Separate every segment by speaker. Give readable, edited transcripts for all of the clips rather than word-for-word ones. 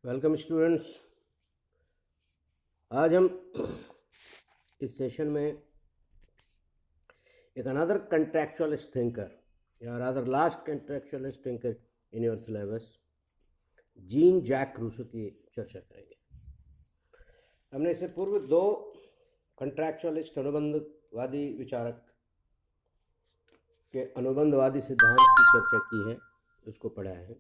Speaker 1: Welcome students. आज हम इस सेशन में एक अनदर कंट्रैक्चुअलिस्ट थिंकर या rather last contractualist thinker in your syllabus Jean Jacques Rousseau की चर्चा करेंगे। हमने इससे पूर्व दो कंट्रैक्चुअलिस्ट अनुबंधवादी विचारक के अनुबंधवादी सिद्धांत की चर्चा की है, उसको पढ़ा है।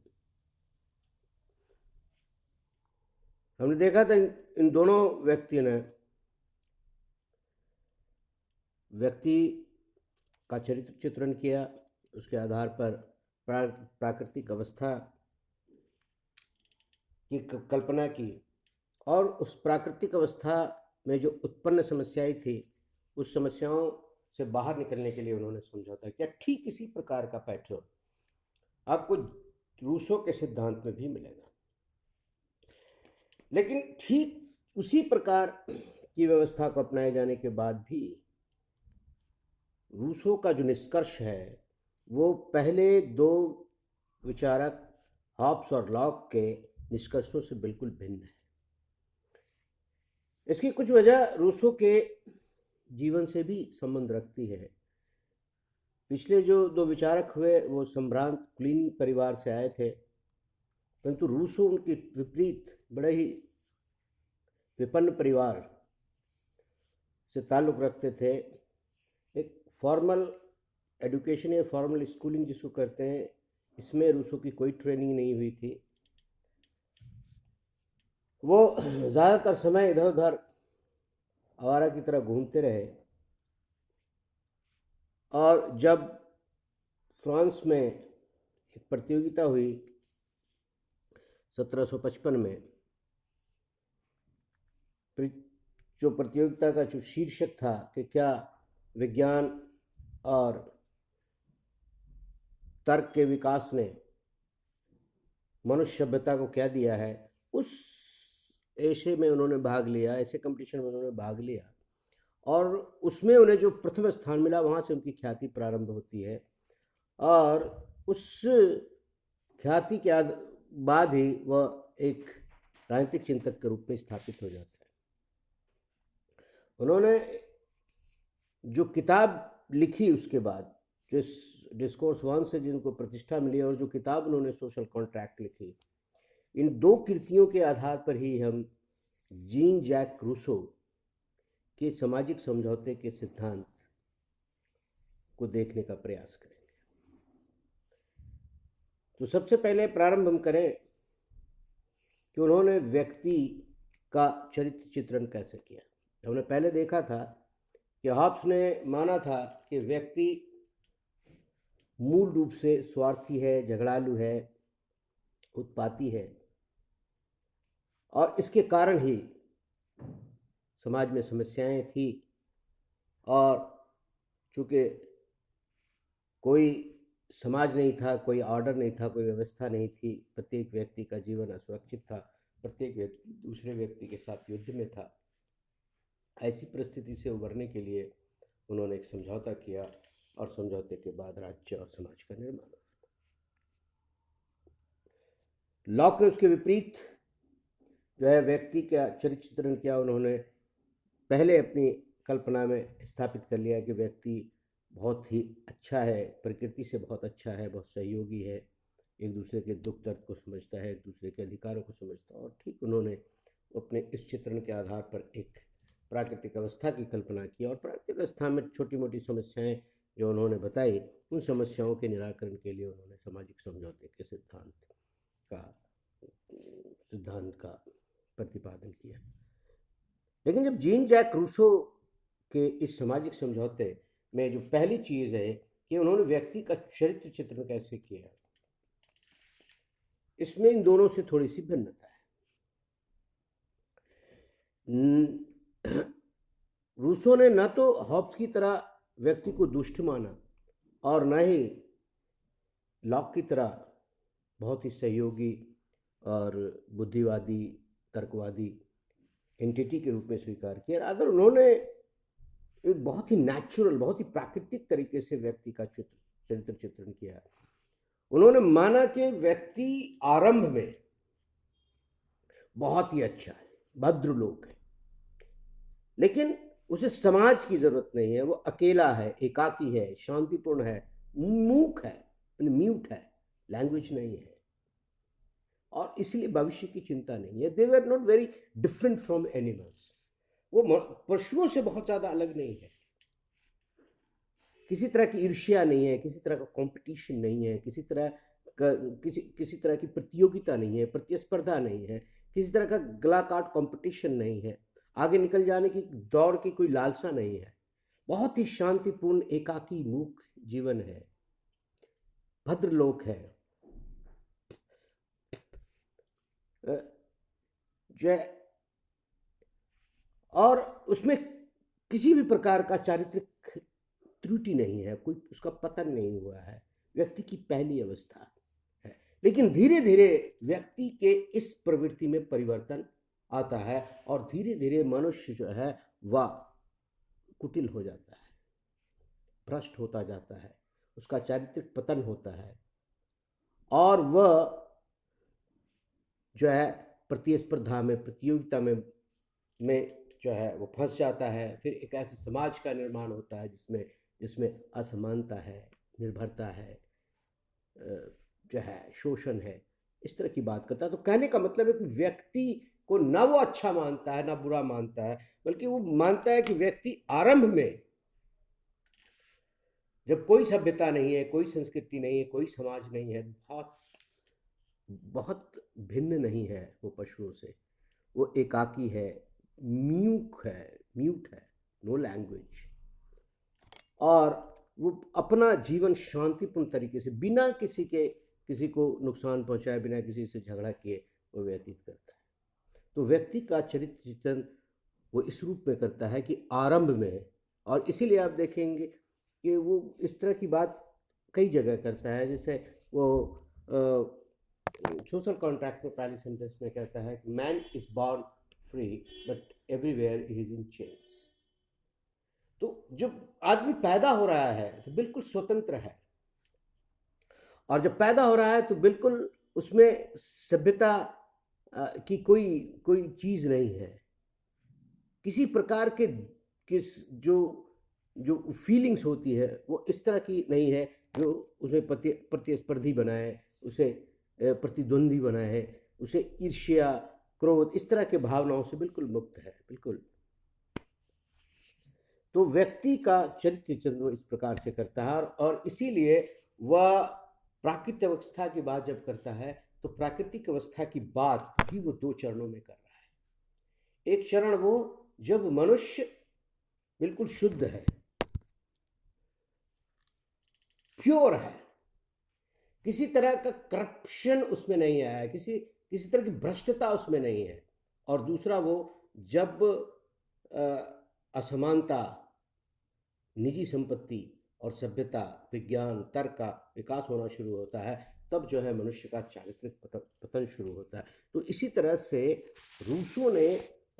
Speaker 1: हमने देखा था इन दोनों व्यक्तियों ने व्यक्ति का चरित्र चित्रण किया, उसके आधार पर प्राकृतिक अवस्था की कल्पना की और उस प्राकृतिक अवस्था में जो उत्पन्न समस्याएं थी उस समस्याओं से बाहर निकलने के लिए उन्होंने समझौता किया। ठीक इसी प्रकार का पैटर्न आपको रूसो के सिद्धांत में भी मिलेगा, लेकिन ठीक उसी प्रकार की व्यवस्था को अपनाए जाने के बाद भी रूसो का जो निष्कर्ष है वो पहले दो विचारक हॉब्स और लॉक के निष्कर्षों से बिल्कुल भिन्न है। इसकी कुछ वजह रूसो के जीवन से भी संबंध रखती है। पिछले जो दो विचारक हुए वो संभ्रांत कुलीन परिवार से आए थे, परंतु रूसो उनके विपरीत बड़े ही विपन्न परिवार से ताल्लुक़ रखते थे। एक फॉर्मल एजुकेशन या फॉर्मल स्कूलिंग जिसको करते हैं, इसमें रूसो की कोई ट्रेनिंग नहीं हुई थी। वो ज़्यादातर समय इधर उधर आवारा की तरह घूमते रहे और जब फ्रांस में एक प्रतियोगिता हुई 1755 में, जो प्रतियोगिता का जो शीर्षक था कि क्या विज्ञान और तर्क के विकास ने मनुष्य सभ्यता को क्या दिया है, उस ऐसे में उन्होंने भाग लिया, ऐसे कंपटीशन में उन्होंने भाग लिया और उसमें उन्हें जो प्रथम स्थान मिला वहाँ से उनकी ख्याति प्रारंभ होती है और उस ख्याति के बाद ही वह एक राजनीतिक चिंतक के रूप में स्थापित हो जाता है। उन्होंने जो किताब लिखी उसके बाद जिस डिस्कोर्स वन से जिनको प्रतिष्ठा मिली और जो किताब उन्होंने सोशल कॉन्ट्रैक्ट लिखी, इन दो कृतियों के आधार पर ही हम जीन जैक रूसो के सामाजिक समझौते के सिद्धांत को देखने का प्रयास करेंगे। तो सबसे पहले प्रारंभ हम करें कि उन्होंने व्यक्ति का चरित्र चित्रण कैसे किया। हमने पहले देखा था कि हॉब्स ने माना था कि व्यक्ति मूल रूप से स्वार्थी है, झगड़ालू है, उत्पाती है और इसके कारण ही समाज में समस्याएं थी और चूँकि कोई समाज नहीं था, कोई ऑर्डर नहीं था, कोई व्यवस्था नहीं थी, प्रत्येक व्यक्ति का जीवन असुरक्षित था, प्रत्येक व्यक्ति दूसरे व्यक्ति के साथ युद्ध में था। ऐसी परिस्थिति से उबरने के लिए उन्होंने एक समझौता किया और समझौते के बाद राज्य और समाज का निर्माण हुआ। लॉक ने उसके विपरीत जो है व्यक्ति का चरित्र चित्रण किया। उन्होंने पहले अपनी कल्पना में स्थापित कर लिया कि व्यक्ति बहुत ही अच्छा है, प्रकृति से बहुत अच्छा है, बहुत सहयोगी है, एक दूसरे के दुख दर्द को समझता है, एक दूसरे के अधिकारों को समझता है। और ठीक उन्होंने अपने इस चित्रण के आधार पर एक प्राकृतिक अवस्था की कल्पना की और प्राकृतिक अवस्था में छोटी मोटी समस्याएं जो उन्होंने बताई, उन समस्याओं के निराकरण के लिए उन्होंने सामाजिक समझौते के सिद्धांत का प्रतिपादन किया। लेकिन जब जीन जैक रूसो के इस सामाजिक समझौते में जो पहली चीज़ है कि उन्होंने व्यक्ति का चरित्र चित्रण कैसे किया, इसमें इन दोनों से थोड़ी सी भिन्नता है। रूसो ने न तो हॉब्स की तरह व्यक्ति को दुष्ट माना और न ही लॉक की तरह बहुत ही सहयोगी और बुद्धिवादी तर्कवादी एंटिटी के रूप में स्वीकार किया। रादर उन्होंने एक बहुत ही नेचुरल, बहुत ही प्राकृतिक तरीके से व्यक्ति का चरित्र चित्रण किया। उन्होंने माना कि व्यक्ति आरंभ में बहुत ही अच्छा है, भद्र लोक है, लेकिन उसे समाज की जरूरत नहीं है। वो अकेला है, एकाकी है, शांतिपूर्ण है, मूक है, म्यूट है, लैंग्वेज नहीं है, और इसलिए भविष्य की चिंता नहीं है। They were not very different from animals. वो पशुओं से बहुत ज़्यादा अलग नहीं है। किसी तरह की ईर्ष्या नहीं है, किसी तरह का कंपटीशन नहीं है, किसी तरह की प्रतियोगिता नहीं है, प्रतिस्पर्धा नहीं है, किसी तरह का गला काट कंपटीशन नहीं है, आगे निकल जाने की दौड़ की कोई लालसा नहीं है। बहुत ही शांतिपूर्ण एकाकी मूक जीवन है, भद्र लोक है। जो है, और उसमें किसी भी प्रकार का चारित्रिक त्रुटि नहीं है, कोई उसका पतन नहीं हुआ है। व्यक्ति की पहली अवस्था है, लेकिन धीरे धीरे व्यक्ति के इस प्रवृत्ति में परिवर्तन आता है और धीरे धीरे मनुष्य जो है वह कुटिल हो जाता है, भ्रष्ट होता जाता है, उसका चारित्रिक पतन होता है और वह जो है प्रतिस्पर्धा में, प्रतियोगिता में जो है वो फंस जाता है। फिर एक ऐसे समाज का निर्माण होता है जिसमें असमानता है, निर्भरता है, जो है शोषण है, इस तरह की बात करता है। तो कहने का मतलब है कि व्यक्ति को ना वो अच्छा मानता है ना बुरा मानता है, बल्कि वो मानता है कि व्यक्ति आरंभ में, जब कोई सभ्यता नहीं है, कोई संस्कृति नहीं है, कोई समाज नहीं है, बहुत बहुत भिन्न नहीं है वो पशुओं से। वो एकाकी है, म्यूट है, नो लैंग्वेज, और वो अपना जीवन शांतिपूर्ण तरीके से बिना किसी को नुकसान पहुंचाए, बिना किसी से झगड़ा किए वो व्यतीत करता है। तो व्यक्ति का चरित्र चित्रण वो इस रूप में करता है कि आरंभ में, और इसीलिए आप देखेंगे कि वो इस तरह की बात कई जगह करता है। जैसे वो सोशल कॉन्ट्रैक्ट में पहले सेंटेंस में कहता है कि man is born free but everywhere he is in chains. तो जब आदमी पैदा हो रहा है तो बिल्कुल स्वतंत्र है, और जब पैदा हो रहा है तो बिल्कुल उसमें सभ्यता की कोई चीज़ नहीं है। किसी प्रकार के जो फीलिंग्स होती है वो इस तरह की नहीं है जो उसे प्रतिस्पर्धी बनाए, उसे प्रतिद्वंदी बनाए, उसे ईर्ष्या, क्रोध, इस तरह के भावनाओं से बिल्कुल मुक्त है, बिल्कुल। तो व्यक्ति का चरित्र चित्रण इस प्रकार से करता है, और इसीलिए वह प्राकृतिक अवस्था की बात जब करता है तो प्राकृतिक अवस्था की बात भी वो दो चरणों में कर रहा है। एक चरण वो जब मनुष्य बिल्कुल शुद्ध है, प्योर है, किसी तरह का करप्शन उसमें नहीं आया है, किसी तरह की भ्रष्टता उसमें नहीं है। और दूसरा वो जब असमानता, निजी संपत्ति और सभ्यता, विज्ञान, तर्क का विकास होना शुरू होता है, तब जो है मनुष्य का चारित्रिक पतन शुरू होता है। तो इसी तरह से रूसों ने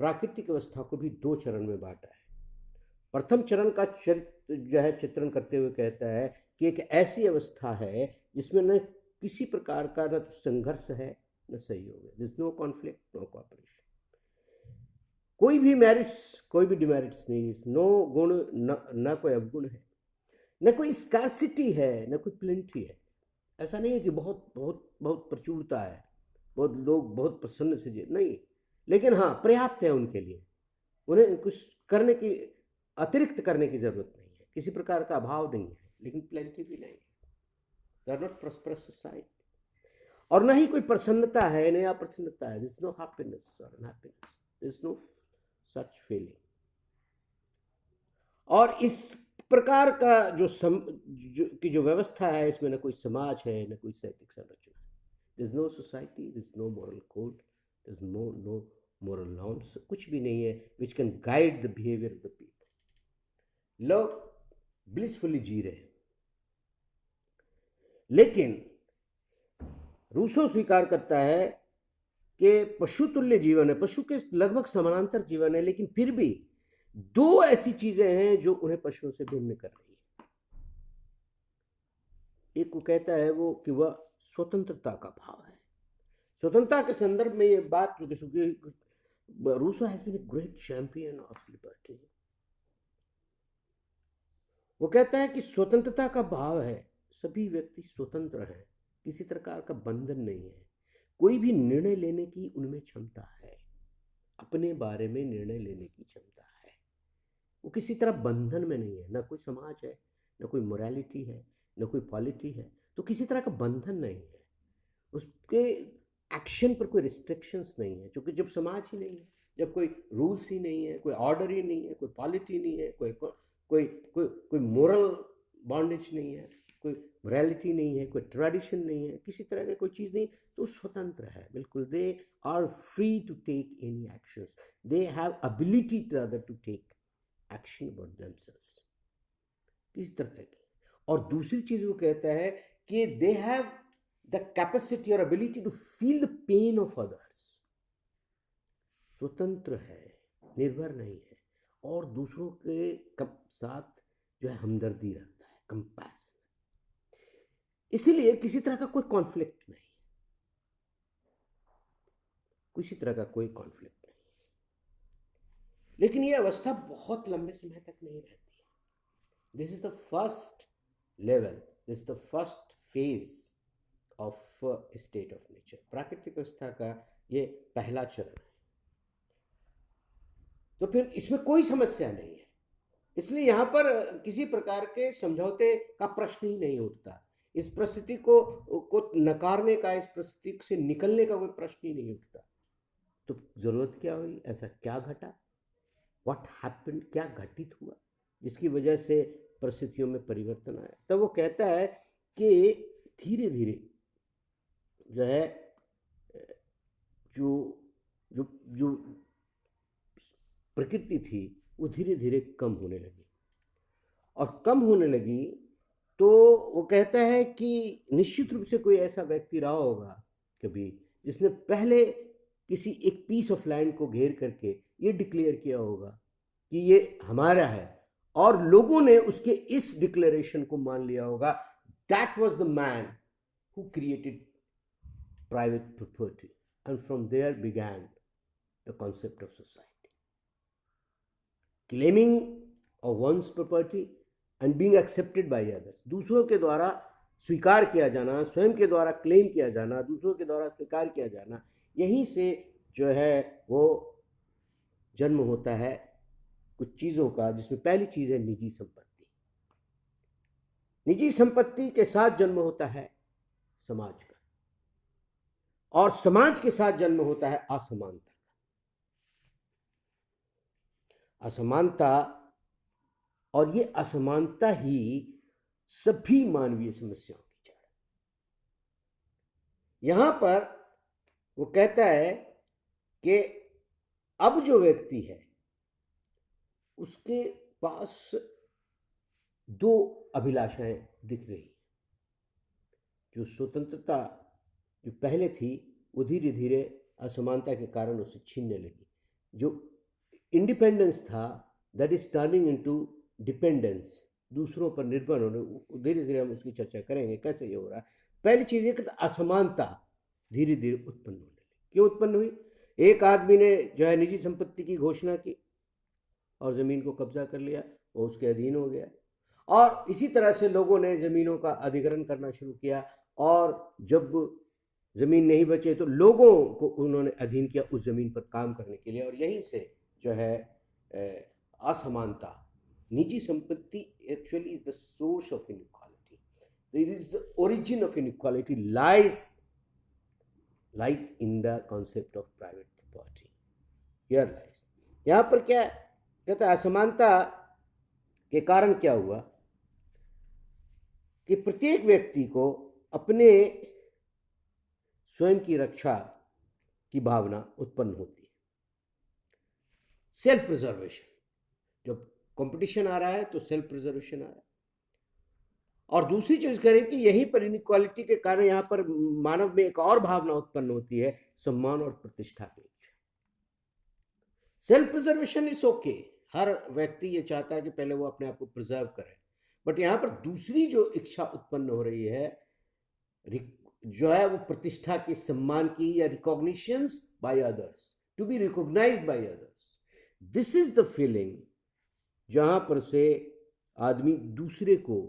Speaker 1: प्राकृतिक अवस्था को भी दो चरण में बांटा है। प्रथम चरण का चरित्र जो है चित्रण करते हुए कहता है कि एक ऐसी अवस्था है जिसमें न किसी प्रकार का न तो संघर्ष है न सहयोग है, there's no conflict, no cooperation, कोई भी मेरिट्स, कोई भी डिमेरिट्स नहीं, नो गुण, न कोई अवगुण है, न कोई स्कार्सिटी है, न कोई प्लेंटी है। ऐसा नहीं है कि बहुत बहुत बहुत प्रचुरता है, बहुत लोग बहुत प्रसन्न से जी, नहीं, लेकिन हाँ पर्याप्त है उनके लिए, उन्हें कुछ करने की, अतिरिक्त करने की जरूरत नहीं है, किसी प्रकार का अभाव नहीं है, लेकिन प्लेंटी भी नहीं है। They are not prosperous society, और न ही कोई प्रसन्नता है, नया प्रसन्नता है, दिस नो हैप्पीनेस और unhappiness, there's no such feeling. और इस प्रकार का जो व्यवस्था है, इसमें न कोई समाज है, न कोई साहित्यिक संरचना है, there's no society, there's no moral code, there's no moral norms, कुछ भी नहीं है which can guide the behaviour of the people. लोग ब्लिसफुली जी रहे हैं, लेकिन रूसो स्वीकार करता है कि पशु तुल्य जीवन है, पशु के लगभग समानांतर जीवन है, लेकिन फिर भी दो ऐसी चीजें हैं जो उन्हें पशुओं से भिन्न कर रही है। एक को कहता है वो कि वह स्वतंत्रता का भाव है, स्वतंत्रता के संदर्भ में ये बात Rousseau has been a great champion of liberty. वो कहता है कि स्वतंत्रता का भाव है, सभी व्यक्ति स्वतंत्र हैं, किसी प्रकार का बंधन नहीं है, कोई भी निर्णय लेने की उनमें क्षमता है, अपने बारे में निर्णय लेने की क्षमता है। वो किसी तरह बंधन में नहीं है, ना कोई समाज है, ना कोई मोरालिटी है, ना कोई पॉलिटी है, तो किसी तरह का बंधन नहीं है, उसके एक्शन पर कोई रिस्ट्रिक्शंस नहीं है, क्योंकि जब समाज ही नहीं है, जब कोई रूल्स ही नहीं है, कोई ऑर्डर ही नहीं है, कोई पॉलिटी नहीं है, कोई कोई कोई कोई मोरल बॉन्डेज नहीं है, कोई मोरालिटी नहीं है, कोई ट्रेडिशन नहीं है, किसी तरह की कोई चीज़ नहीं, तो स्वतंत्र है बिल्कुल। They are free to take any actions, they have ability to take action about themselves, किसी तरह की। और दूसरी चीज़ वो कहता है कि दे हैव द कैपेसिटी और ability to feel the pain of others. स्वतंत्र है, निर्भर नहीं है, और दूसरों के साथ जो है हमदर्दी रखता है, कंपैशन। इसीलिए किसी तरह का कोई कॉन्फ्लिक्ट नहीं, किसी तरह का कोई कॉन्फ्लिक्ट नहीं। लेकिन ये अवस्था बहुत लंबे समय तक नहीं रहती है। This is the first level, this is the first phase of state of nature. प्राकृतिक अवस्था का ये पहला चरण है। तो फिर इसमें कोई समस्या नहीं है, इसलिए यहाँ पर किसी प्रकार के समझौते का प्रश्न ही नहीं उठता। इस परिस्थिति को नकारने का, इस परिस्थिति से निकलने का कोई प्रश्न ही नहीं उठता। तो जरूरत क्या हुई, ऐसा क्या घटा, व्हाट हैपेंड, क्या घटित हुआ जिसकी वजह से परिस्थितियों में परिवर्तन आया। तब वो कहता है कि धीरे धीरे जो है जो जो जो प्रकृति थी वो धीरे धीरे कम होने लगी, और कम होने लगी तो वो कहता है कि निश्चित रूप से कोई ऐसा व्यक्ति रहा होगा कभी जिसने पहले किसी एक पीस ऑफ लैंड को घेर करके ये डिक्लेयर किया होगा कि ये हमारा है, और लोगों ने उसके इस डिक्लेरेशन को मान लिया होगा। That was the man who created private property, and from there began the concept of society. Claiming of one's property and being accepted by others, दूसरों के द्वारा स्वीकार किया जाना, स्वयं के द्वारा क्लेम किया जाना, दूसरों के द्वारा स्वीकार किया जाना, यहीं से जो है वो जन्म होता है कुछ चीज़ों का, जिसमें पहली चीज़ है निजी संपत्ति। निजी संपत्ति के साथ जन्म होता है समाज का, और समाज के साथ जन्म होता है असमानता का। असमानता, और ये असमानता ही सभी मानवीय समस्याओं की जड़ है। यहां पर वो कहता है कि अब जो व्यक्ति है उसके पास दो अभिलाषाएं दिख रही हैं। जो स्वतंत्रता जो पहले थी वो धीरे धीरे असमानता के कारण उससे छीनने लगी। जो इंडिपेंडेंस था that is turning into dependence, दूसरों पर निर्भर होने, धीरे धीरे हम उसकी चर्चा करेंगे कैसे ये हो रहा है। पहली चीज़ ये कि असमानता धीरे धीरे उत्पन्न होने लगी। क्यों उत्पन्न हुई? एक आदमी ने जो है निजी संपत्ति की घोषणा की और ज़मीन को कब्जा कर लिया, वो उसके अधीन हो गया, और इसी तरह से लोगों ने ज़मीनों का अधिग्रहण करना शुरू किया, और जब ज़मीन नहीं बचे तो लोगों को उन्होंने अधीन किया उस ज़मीन पर काम करने के लिए, और यहीं से जो है असमानता, निजी संपत्ति actually is the source of inequality, it is the origin of inequality lies in the concept of private property. Here lies. यहाँ पर क्या कहता है, असमानता के कारण क्या हुआ कि प्रत्येक व्यक्ति को अपने स्वयं की रक्षा की भावना उत्पन्न होती है। सेल्फ प्रिजर्वेशन, जब कंपटीशन आ रहा है तो सेल्फ प्रिजर्वेशन आ रहा है। और दूसरी चीज करें कि यहीं पर इनइक्वालिटी के कारण यहाँ पर मानव में एक और भावना उत्पन्न होती है, सम्मान और प्रतिष्ठा की इच्छा। सेल्फ प्रिजर्वेशन इज ओके, हर व्यक्ति ये चाहता है कि पहले वो अपने आप को प्रिजर्व करे, बट यहाँ पर दूसरी जो इच्छा उत्पन्न हो रही है जो है वो प्रतिष्ठा की, सम्मान की, या recognitions by others, to be recognised by others. This is the feeling जहां पर से आदमी दूसरे को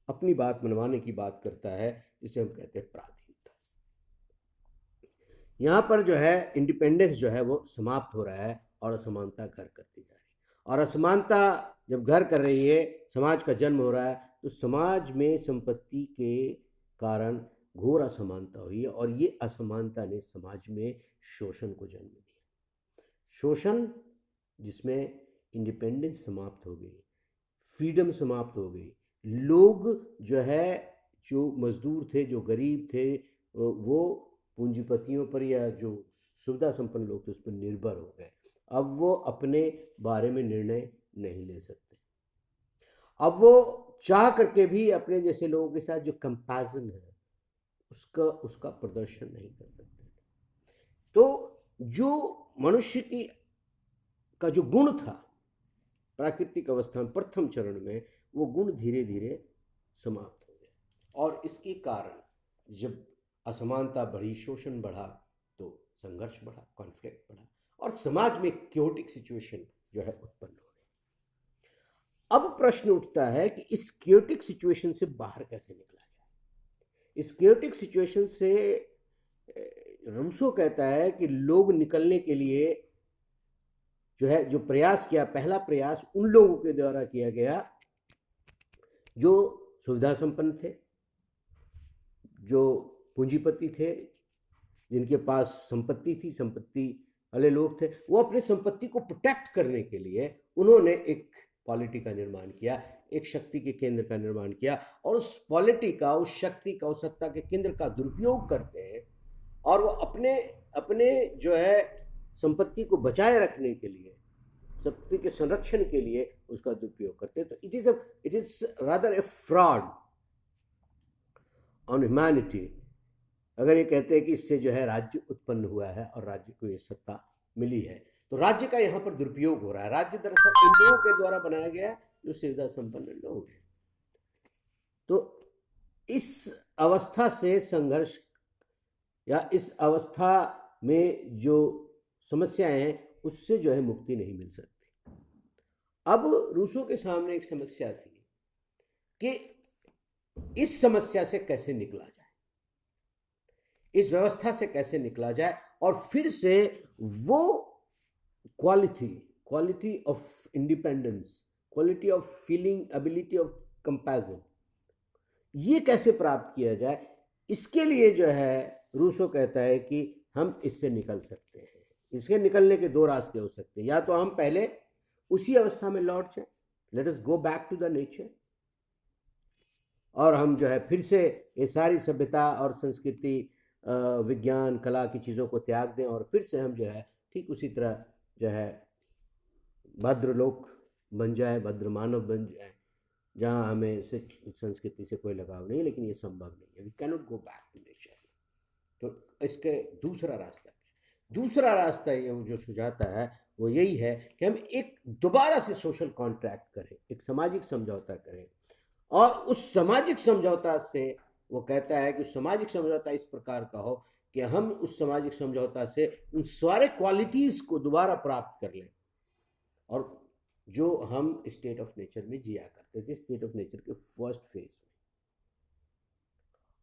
Speaker 1: अपनी बात मनवाने की बात करता है, जिसे हम कहते हैं पराधीनता। यहाँ पर जो है इंडिपेंडेंस जो है वो समाप्त हो रहा है और असमानता घर करती जा रही है। और असमानता जब घर कर रही है, समाज का जन्म हो रहा है, तो समाज में संपत्ति के कारण घोर असमानता हुई है, और ये असमानता ने समाज में शोषण को जन्म दिया। शोषण जिसमें इंडिपेंडेंस समाप्त हो गई, फ्रीडम समाप्त हो गई, लोग जो है, जो मजदूर थे, जो गरीब थे, वो पूंजीपतियों पर या जो सुविधा संपन्न लोग थे उस पर निर्भर हो गए। अब वो अपने बारे में निर्णय नहीं ले सकते। अब वो चाह करके भी अपने जैसे लोगों के साथ जो कंपैरिजन है उसका प्रदर्शन नहीं कर सकते। तो जो मनुष्य की का जो गुण था प्राकृतिक अवस्था में प्रथम चरण में, वो गुण धीरे धीरे समाप्त हो गए। और इसके कारण जब असमानता बढ़ी, शोषण बढ़ा, तो संघर्ष बढ़ा, कॉन्फ्लिक्ट बढ़ा, और समाज में क्योटिक सिचुएशन जो है उत्पन्न हो गई। अब प्रश्न उठता है कि इस क्योटिक सिचुएशन से बाहर कैसे निकला जाए। इस क्योटिक सिचुएशन से रूसो कहता है कि लोग निकलने के लिए जो है, जो प्रयास किया, पहला प्रयास उन लोगों के द्वारा किया गया जो सुविधा संपन्न थे, जो पूंजीपति थे, जिनके पास संपत्ति थी, संपत्ति वाले लोग थे। वो अपने संपत्ति को प्रोटेक्ट करने के लिए उन्होंने एक पॉलिटी का निर्माण किया, एक शक्ति के केंद्र का निर्माण किया, और उस पॉलिटी का, उस शक्ति का, उस सत्ता के केंद्र का दुरुपयोग करते हैं, और वो अपने अपने जो है संपत्ति को बचाए रखने के लिए, संपत्ति के संरक्षण के लिए उसका दुरुपयोग करते हैं। तो it is rather A fraud on humanity. अगर ये कहते हैं कि इससे जो है राज्य उत्पन्न हुआ है और राज्य को ये सत्ता मिली है, तो राज्य का यहाँ पर दुरुपयोग हो रहा है। राज्य दरअसल इन लोगों के द्वारा बनाया गया है जो सुविधा संपन्न लोग हैं। तो इस अवस्था से संघर्ष, या इस अवस्था में जो समस्याएं हैं, उससे जो है मुक्ति नहीं मिल सकती। अब रूसो के सामने एक समस्या थी कि इस समस्या से कैसे निकला जाए, इस व्यवस्था से कैसे निकला जाए, और फिर से वो quality of independence, quality of feeling, ability of comparison, ये कैसे प्राप्त किया जाए। इसके लिए जो है रूसो कहता है कि हम इससे निकल सकते हैं। इसके निकलने के दो रास्ते हो सकते हैं। या तो हम पहले उसी अवस्था में लौट जाए, let us go back to the nature, और हम जो है फिर से ये सारी सभ्यता और संस्कृति, विज्ञान, कला की चीज़ों को त्याग दें, और फिर से हम जो है ठीक उसी तरह जो है भद्र लोक बन जाए, भद्र मानव बन जाए, जहाँ हमें संस्कृति से कोई लगाव नहीं। लेकिन ये संभव नहीं है, we cannot go back to nature. तो इसके दूसरा रास्ता ये जो सुझाता है वो यही है कि हम एक दोबारा से सोशल कॉन्ट्रैक्ट करें, एक सामाजिक समझौता करें, और उस सामाजिक समझौता से वो कहता है कि सामाजिक समझौता इस प्रकार का हो कि हम उस सामाजिक समझौता से उन सारे क्वालिटीज़ को दोबारा प्राप्त कर लें, और जो हम स्टेट ऑफ नेचर में जिया करते थे, स्टेट ऑफ नेचर के फर्स्ट फेज में।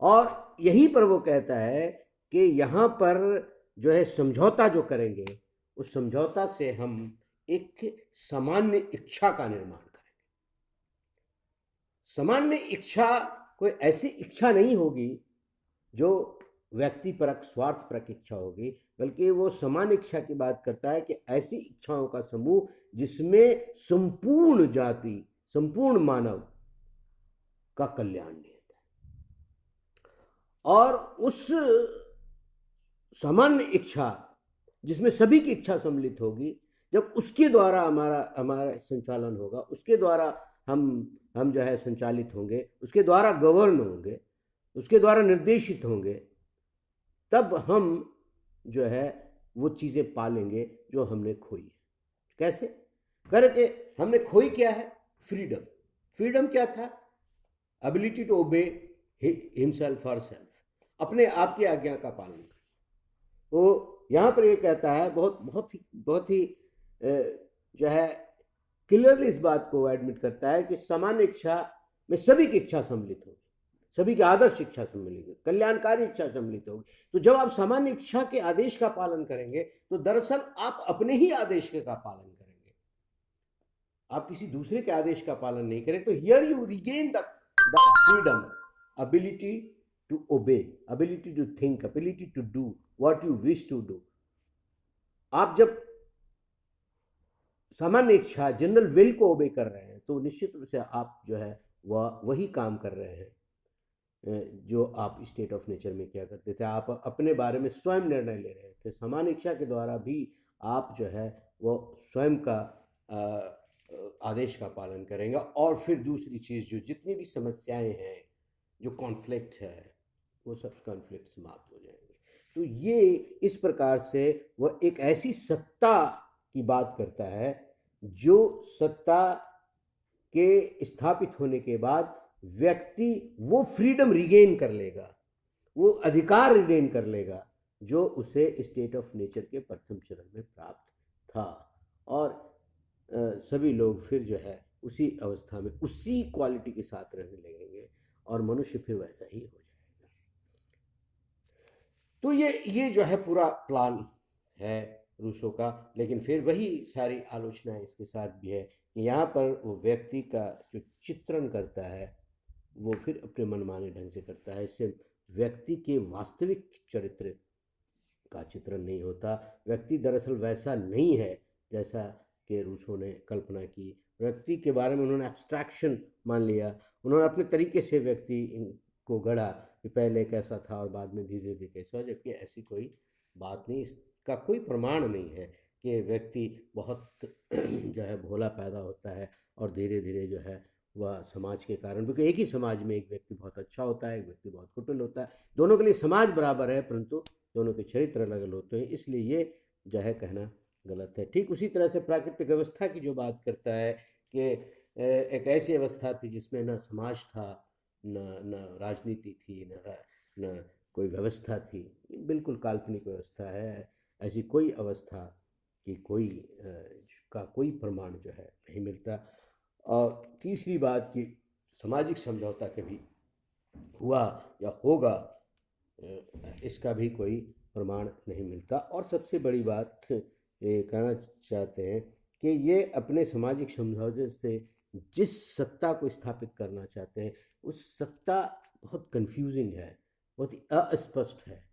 Speaker 1: और यहीं पर वो कहता है कि यहाँ पर जो है समझौता जो करेंगे, उस समझौता से हम एक सामान्य इच्छा का निर्माण करेंगे। सामान्य इच्छा कोई ऐसी इच्छा नहीं होगी जो व्यक्तिपरक, स्वार्थपरक इच्छा होगी, बल्कि वो सामान्य इच्छा की बात करता है कि ऐसी इच्छाओं का समूह जिसमें संपूर्ण जाति, संपूर्ण मानव का कल्याण निहित है। और उस सामान्य इच्छा जिसमें सभी की इच्छा सम्मिलित होगी, जब उसके द्वारा हमारा संचालन होगा, उसके द्वारा हम जो है संचालित होंगे, उसके द्वारा गवर्न होंगे, उसके द्वारा निर्देशित होंगे, तब हम जो है वो चीज़ें पालेंगे जो हमने खोई है। कैसे करके हमने खोई क्या है? फ्रीडम क्या था? एबिलिटी टू ओबे हिमसेल्फ और सेल्फ। अपने आप की आज्ञा का पालन करें। वो यहाँ पर ये कहता है, बहुत ही जो है क्लियरली इस बात को एडमिट करता है कि सामान्य इच्छा में सभी की इच्छा सम्मिलित होगी, सभी की आदर्श इच्छा सम्मिलित होगी, कल्याणकारी इच्छा सम्मिलित होगी। तो जब आप सामान्य इच्छा के आदेश का पालन करेंगे तो दरअसल आप अपने ही आदेश का पालन करेंगे, आप किसी दूसरे के आदेश का पालन नहीं करें। तो here you regain the freedom, ability to obey, ability to think, ability to do what you wish to do। आप जब सामान्य इच्छा, जनरल विल को ओबे कर रहे हैं तो निश्चित रूप से आप जो है वह वही काम कर रहे हैं जो आप स्टेट ऑफ नेचर में क्या करते थे। आप अपने बारे में स्वयं निर्णय ले रहे थे। सामान्य इच्छा के द्वारा भी आप जो है वो स्वयं का आदेश का पालन करेंगे। और फिर दूसरी चीज़, जो जितनी भी समस्याएं हैं, जो कॉन्फ्लिक्ट है, वो सब कॉन्फ्लिक्ट समाप्त हो जाएंगे। तो ये इस प्रकार से वह एक ऐसी सत्ता की बात करता है जो सत्ता के स्थापित होने के बाद व्यक्ति वो फ्रीडम रिगेन कर लेगा, वो अधिकार रिगेन कर लेगा जो उसे स्टेट ऑफ नेचर के प्रथम चरण में प्राप्त था। और सभी लोग फिर जो है उसी अवस्था में उसी क्वालिटी के साथ रहने लगेंगे और मनुष्य फिर वैसा ही हो जाएगा। तो ये जो है पूरा प्लान है रूसो का। लेकिन फिर वही सारी आलोचनाएं इसके साथ भी है कि यहाँ पर वो व्यक्ति का जो चित्रण करता है वो फिर अपने मनमाने ढंग से करता है। इससे व्यक्ति के वास्तविक चरित्र का चित्रण नहीं होता। व्यक्ति दरअसल वैसा नहीं है जैसा कि रूसो ने कल्पना की। व्यक्ति के बारे में उन्होंने एब्स्ट्रैक्शन मान लिया, उन्होंने अपने तरीके से व्यक्ति को गढ़ा कि पहले कैसा था और बाद में धीरे धीरे कैसा हो, जबकि ऐसी कोई बात नहीं। इसका कोई प्रमाण नहीं है कि व्यक्ति बहुत जो है भोला पैदा होता है और धीरे धीरे जो है वह समाज के कारण, क्योंकि एक ही समाज में एक व्यक्ति बहुत अच्छा होता है, एक व्यक्ति बहुत कुटिल होता है। दोनों के लिए समाज बराबर है परंतु दोनों के चरित्र अलग अलग होते हैं, इसलिए ये जो है कहना गलत है। ठीक उसी तरह से प्राकृतिक व्यवस्था की जो बात करता है कि एक ऐसी अवस्था थी जिसमें न समाज था, न राजनीति थी, न कोई व्यवस्था थी। बिल्कुल काल्पनिक व्यवस्था है। ऐसी कोई अवस्था की कोई प्रमाण जो है नहीं मिलता। और तीसरी बात कि सामाजिक समझौता कभी हुआ या होगा, इसका भी कोई प्रमाण नहीं मिलता। और सबसे बड़ी बात ये कहना चाहते हैं कि ये अपने सामाजिक समझौते से जिस सत्ता को स्थापित करना चाहते हैं उस सत्ता बहुत कंफ्यूजिंग है, बहुत ही अस्पष्ट है।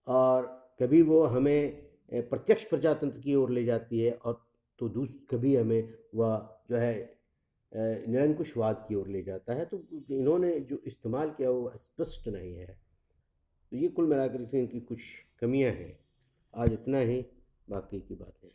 Speaker 1: और कभी वो हमें प्रत्यक्ष प्रजातंत्र की ओर ले जाती है और तो कभी हमें वह जो है निरंकुशवाद की ओर ले जाता है। तो इन्होंने जो इस्तेमाल किया वो स्पष्ट नहीं है। तो ये कुल मिलाकर इनकी कुछ कमियां हैं। आज इतना ही, बाकी की बातें